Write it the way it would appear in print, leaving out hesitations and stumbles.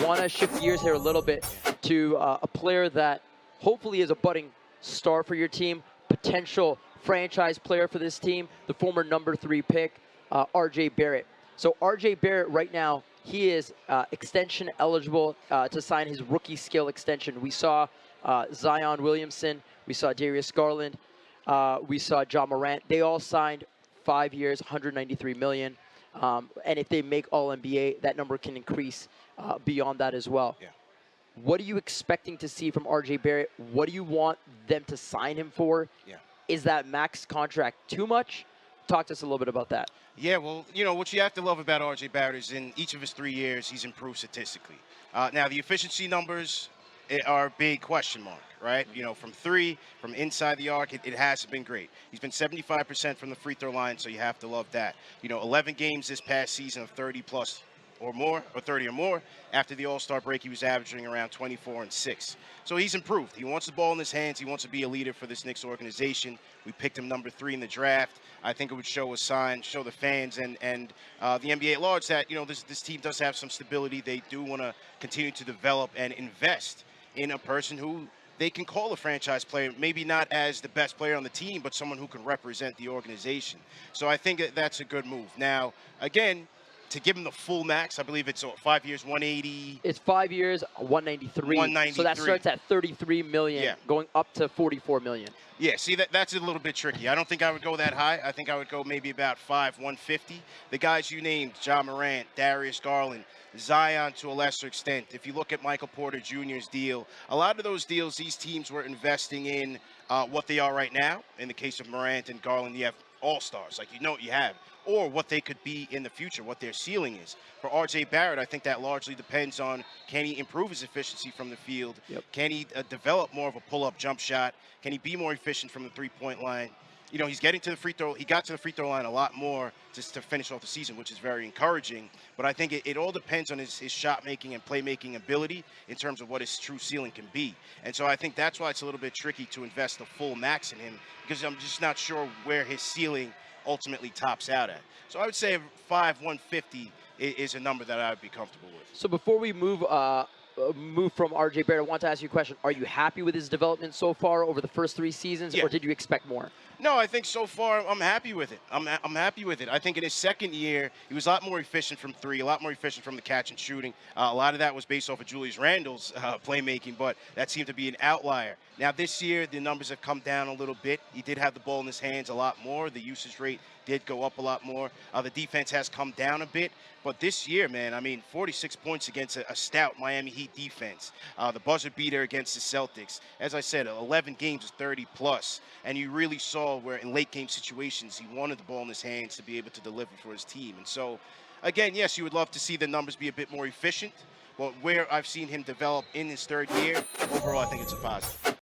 Want to shift gears here a little bit to a player that hopefully is a budding star for your team, potential franchise player for this team, the former #3 pick, RJ Barrett. So RJ Barrett right now, he is extension eligible to sign his rookie scale extension. We saw Zion Williamson, we saw Darius Garland, we saw John Morant. They all signed 5 years, $193 million. And if they make All-NBA, that number can increase beyond that as well. Yeah. What are you expecting to see from RJ Barrett? What do you want them to sign him for? Yeah. Is that max contract too much? Talk to us a little bit about that. Yeah, well, you know, what you have to love about RJ Barrett is in each of his 3 years, he's improved statistically. Now, the efficiency numbers are a big question mark, right? You know, from three, from inside the arc, it hasn't been great. He's been 75% from the free throw line, so you have to love that. You know, 11 games this past season of 30+ or more, or 30 or more. After the All-Star break, he was averaging around 24 and 6. So he's improved. He wants the ball in his hands. He wants to be a leader for this Knicks organization. We picked him #3 in the draft. I think it would show a sign, show the fans and the NBA at large that, you know, this team does have some stability. They do want to continue to develop and invest in a person who they can call a franchise player, maybe not as the best player on the team, but someone who can represent the organization. So I think that's a good move. Now, again, to give him the full max, I believe it's 5 years, 180. It's 5 years, 193. 193. So that starts at $33 million, going up to $44 million. Yeah, see, that's a little bit tricky. I don't think I would go that high. I think I would go maybe about 150. The guys you named, John Morant, Darius Garland, Zion to a lesser extent. If you look at Michael Porter Jr.'s deal, a lot of those deals, these teams were investing in what they are right now. In the case of Morant and Garland, you have all-stars, like you know what you have, or what they could be in the future, what their ceiling is. For RJ Barrett, I think that largely depends on, can he improve his efficiency from the field? Yep. Can he develop more of a pull-up jump shot? Can he be more efficient from the three-point line? You know, he's getting to the free throw. He got to the free throw line a lot more just to finish off the season, which is very encouraging. But I think it all depends on his shot-making and playmaking ability in terms of what his true ceiling can be. And so I think that's why it's a little bit tricky to invest the full max in him, because I'm just not sure where his ceiling ultimately tops out at. So I would say 150 is a number that I would be comfortable with. So before we move from RJ Barrett, I want to ask you a question. Are you happy with his development so far over the first 3 seasons, or did you expect more? No, I think so far I'm happy with it. I'm happy with it. I think in his second year, he was a lot more efficient from three, a lot more efficient from the catch and shooting. A lot of that was based off of Julius Randle's playmaking, but that seemed to be an outlier. Now this year, the numbers have come down a little bit. He did have the ball in his hands a lot more. The usage rate did go up a lot more. The defense has come down a bit. But this year, man, I mean, 46 points against a stout Miami Heat defense. The buzzer beater against the Celtics. As I said, 11 games, 30+. And you really saw where in late game situations, he wanted the ball in his hands to be able to deliver for his team. And so, again, yes, you would love to see the numbers be a bit more efficient. But where I've seen him develop in his third year, overall, I think it's a positive.